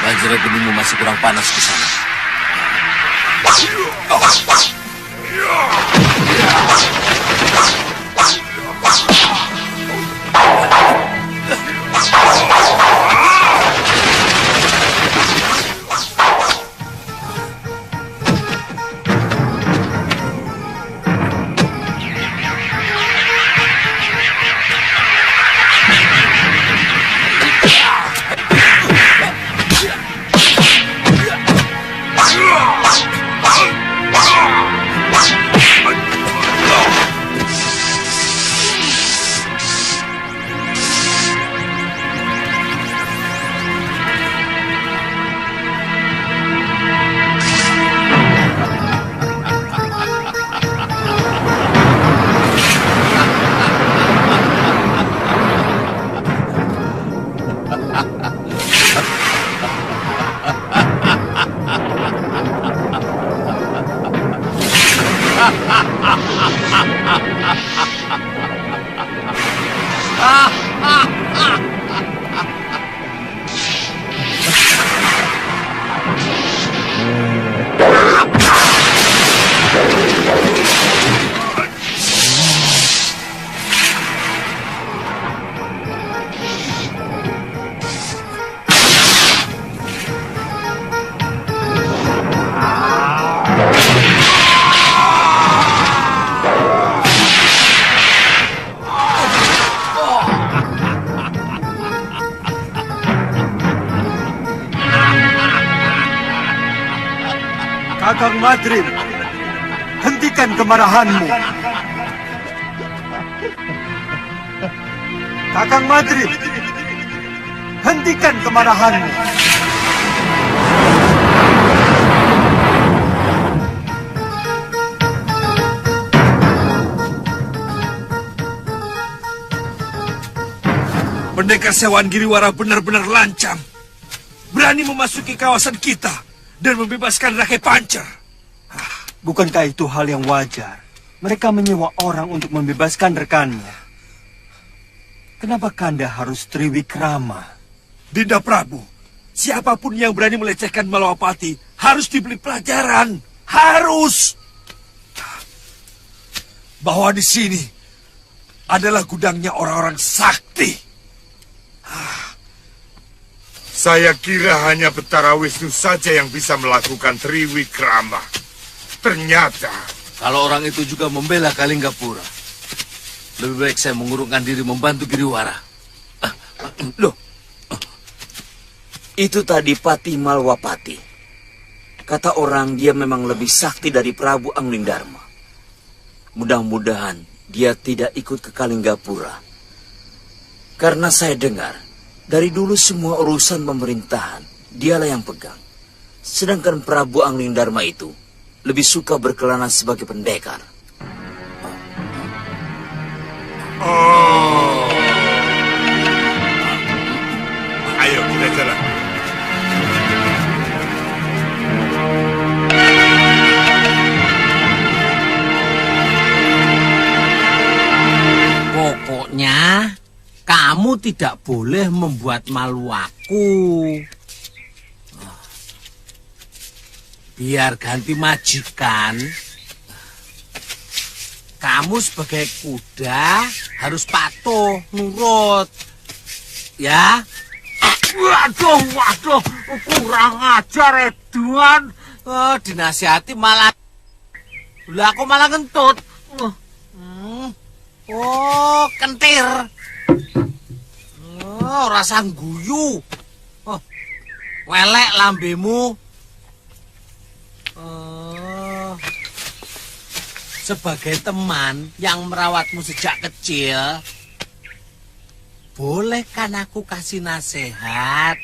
Speaker 1: Bajra genimu masih kurang panas di sana.
Speaker 6: Kakang Madrim, hentikan kemarahanmu. Kakang Madrim, hentikan kemarahanmu.
Speaker 11: Pendekar sewaan Giriwara benar-benar lancang. Berani memasuki kawasan kita dan membebaskan Rakai Pancer.
Speaker 6: Bukankah itu hal yang wajar? Mereka menyewa orang untuk membebaskan rekannya. Kenapa Kanda harus Triwikrama?
Speaker 11: Dinda Prabu, siapapun yang berani melecehkan Malawapati harus diberi pelajaran. Harus. Bahwa di sini adalah gudangnya orang-orang sakti.
Speaker 13: Saya kira hanya Betara Wisnu saja yang bisa melakukan Triwikrama. Ternyata...
Speaker 1: Kalau orang itu juga membela Kalinggapura, lebih baik saya mengurungkan diri membantu Giriwara.
Speaker 5: Loh, itu tadi Pati Malwapati. Kata orang dia memang lebih sakti dari Prabu Anglingdarma. Mudah-mudahan dia tidak ikut ke Kalinggapura. Karena saya dengar, dari dulu semua urusan pemerintahan, dialah yang pegang. Sedangkan Prabu Anglingdarma itu lebih suka berkelana sebagai pendekar.
Speaker 13: Oh. Ayo kita jalan.
Speaker 10: Pokoknya kamu tidak boleh membuat malu aku. Biar ganti majikan, kamu sebagai kuda harus patuh, nurut. Ya? Waduh, kurang ajar, Edwan. Dinasihati malah... Lah aku malah ngentut. Oh, kentir. Oh, rasa guyu. Oh, welek lambemu. Oh, sebagai teman yang merawatmu sejak kecil, boleh kan aku kasih nasihat?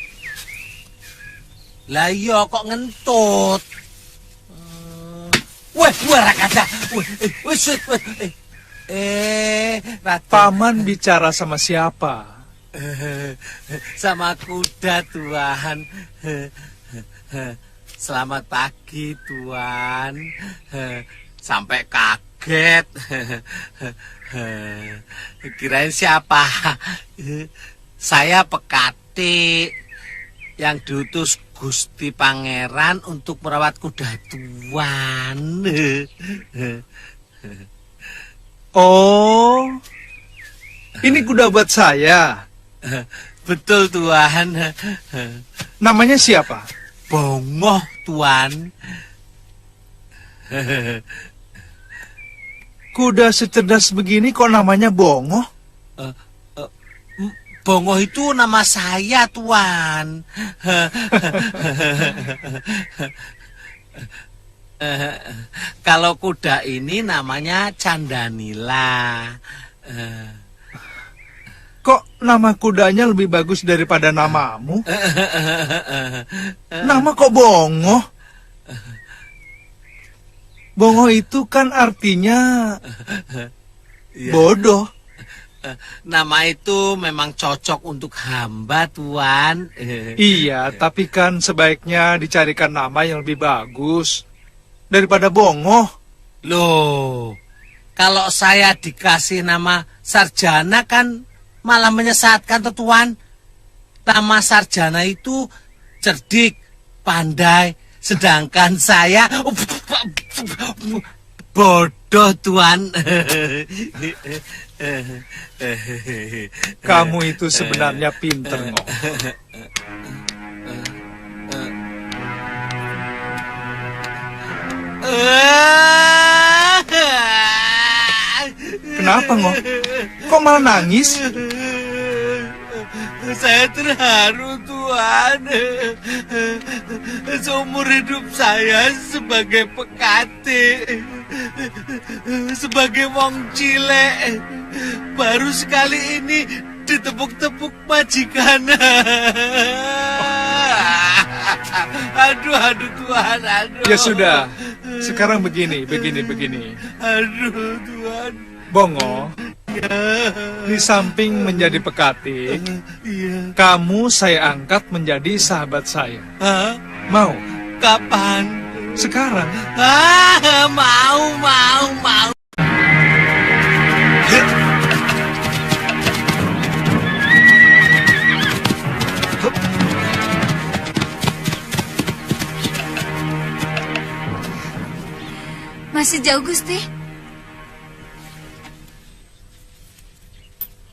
Speaker 10: Lah iya kok ngentut. Weh, Rakada.
Speaker 12: Paman bicara sama siapa?
Speaker 10: Sama kuda, Tuan. Selamat pagi, Tuan. Sampai kaget. Kirain siapa? Saya Pekati yang diutus Gusti Pangeran untuk merawat kuda Tuan.
Speaker 12: Oh, ini kuda buat saya.
Speaker 10: Betul, Tuan.
Speaker 12: Namanya siapa?
Speaker 10: Bongoh, Tuan.
Speaker 12: Kuda secerdas begini kok namanya Bongoh?
Speaker 10: Bongoh itu nama saya, Tuan. Kalau kuda ini namanya Candanila.
Speaker 12: Kok nama kudanya lebih bagus daripada namamu? Nama kok Bongoh? Bongoh itu kan artinya bodoh.
Speaker 10: Nama itu memang cocok untuk hamba, Tuan.
Speaker 12: Iya, tapi kan sebaiknya dicarikan nama yang lebih bagus daripada Bongoh.
Speaker 10: Loh, kalau saya dikasih nama Sarjana kan malah menyesatkan, Tuan. Nama Sarjana itu cerdik, pandai, sedangkan saya bodoh, Tuan.
Speaker 12: Kamu itu sebenarnya pinter, Ngok. Kenapa, Ngok? Kok malah nangis?
Speaker 10: Saya terharu, Tuan.
Speaker 1: Tuan. Seumur hidup saya sebagai pekati, sebagai wong cilek, baru sekali ini ditepuk-tepuk majikan. Aduh Tuan, aduh.
Speaker 12: Ya sudah, sekarang begini.
Speaker 1: Aduh Tuan.
Speaker 12: Bongo, di samping menjadi pekati, kamu saya angkat menjadi sahabat saya.
Speaker 1: Hah?
Speaker 12: Mau?
Speaker 1: Kapan?
Speaker 12: Sekarang.
Speaker 1: Mau.
Speaker 9: Masih jauh, Gusti.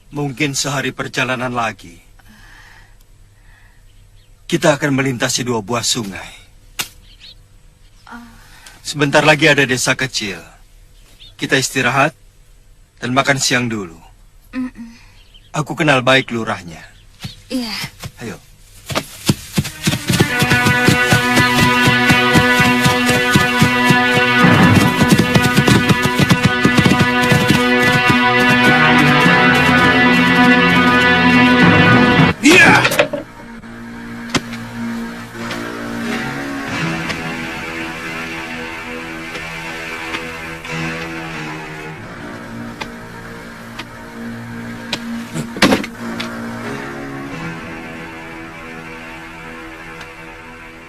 Speaker 6: Mungkin sehari perjalanan lagi. Kita akan melintasi 2 buah sungai. Sebentar lagi ada desa kecil. Kita istirahat dan makan siang dulu. Aku kenal baik lurahnya.
Speaker 9: Iya.
Speaker 6: Ayo.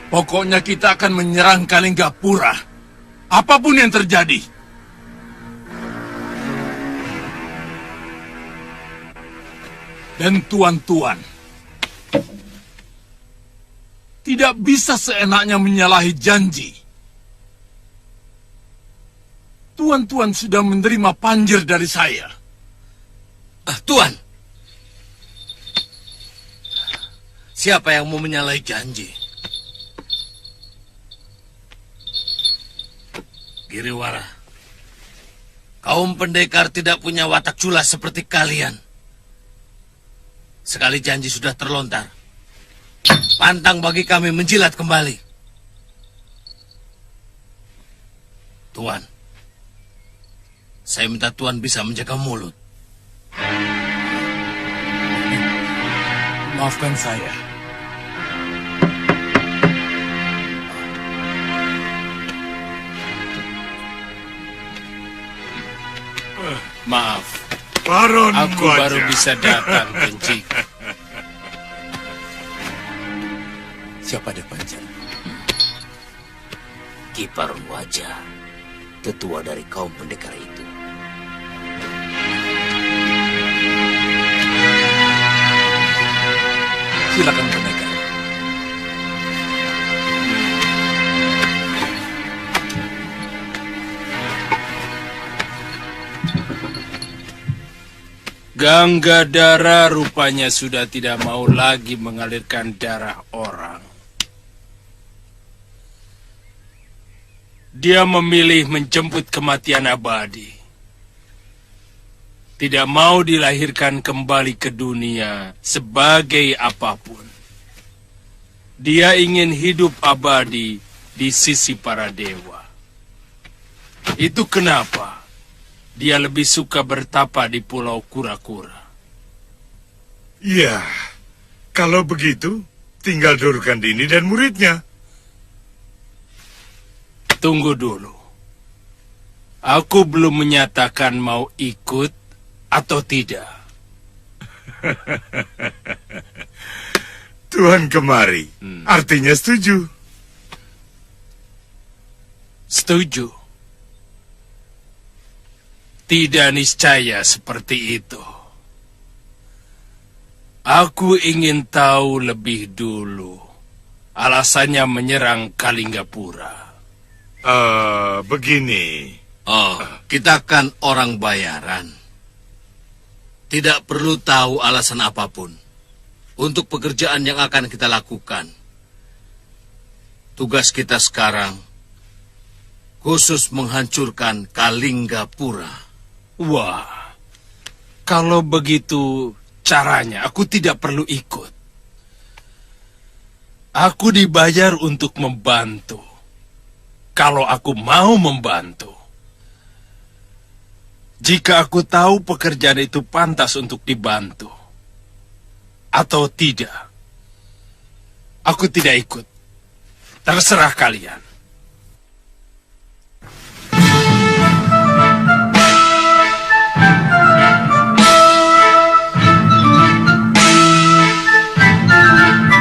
Speaker 14: Pokoknya kita akan menyerang Kalinggapura. Apapun yang terjadi. Dan tuan-tuan, tidak bisa seenaknya menyalahi janji. Tuan-tuan sudah menerima panjer dari saya.
Speaker 1: Tuan, siapa yang mau menyalahi janji? Giriwara, kaum pendekar tidak punya watak culas seperti kalian. Sekali janji sudah terlontar, pantang bagi kami menjilat kembali. Tuan, saya minta Tuan bisa menjaga mulut.
Speaker 14: Maafkan saya.
Speaker 16: Maaf,
Speaker 13: Baron
Speaker 16: aku
Speaker 13: Wajah.
Speaker 16: baru bisa datang, Kenci.
Speaker 14: Siapa dia Pancer?
Speaker 5: Ki Baron Wajah, tetua dari kaum pendekar itu.
Speaker 14: Silakan pendekar.
Speaker 16: Ganggadara rupanya sudah tidak mau lagi mengalirkan darah orang. Dia memilih menjemput kematian abadi. Tidak mau dilahirkan kembali ke dunia sebagai apapun. Dia ingin hidup abadi di sisi para dewa. Itu kenapa dia lebih suka bertapa di Pulau Kura-Kura.
Speaker 13: Ya, kalau begitu, tinggal Durkan Dini dan muridnya.
Speaker 16: Tunggu dulu. Aku belum menyatakan mau ikut atau tidak.
Speaker 13: Tuhan kemari, artinya setuju.
Speaker 16: Setuju. Tidak niscaya seperti itu. Aku ingin tahu lebih dulu alasannya menyerang Kalinggapura.
Speaker 13: Begini.
Speaker 1: Kita kan orang bayaran. Tidak perlu tahu alasan apapun untuk pekerjaan yang akan kita lakukan. Tugas kita sekarang khusus menghancurkan Kalinggapura.
Speaker 16: Wah, kalau begitu caranya aku tidak perlu ikut. Aku dibayar untuk membantu. Kalau aku mau membantu. Jika aku tahu pekerjaan itu pantas untuk dibantu. Atau tidak. Aku tidak ikut. Terserah kalian.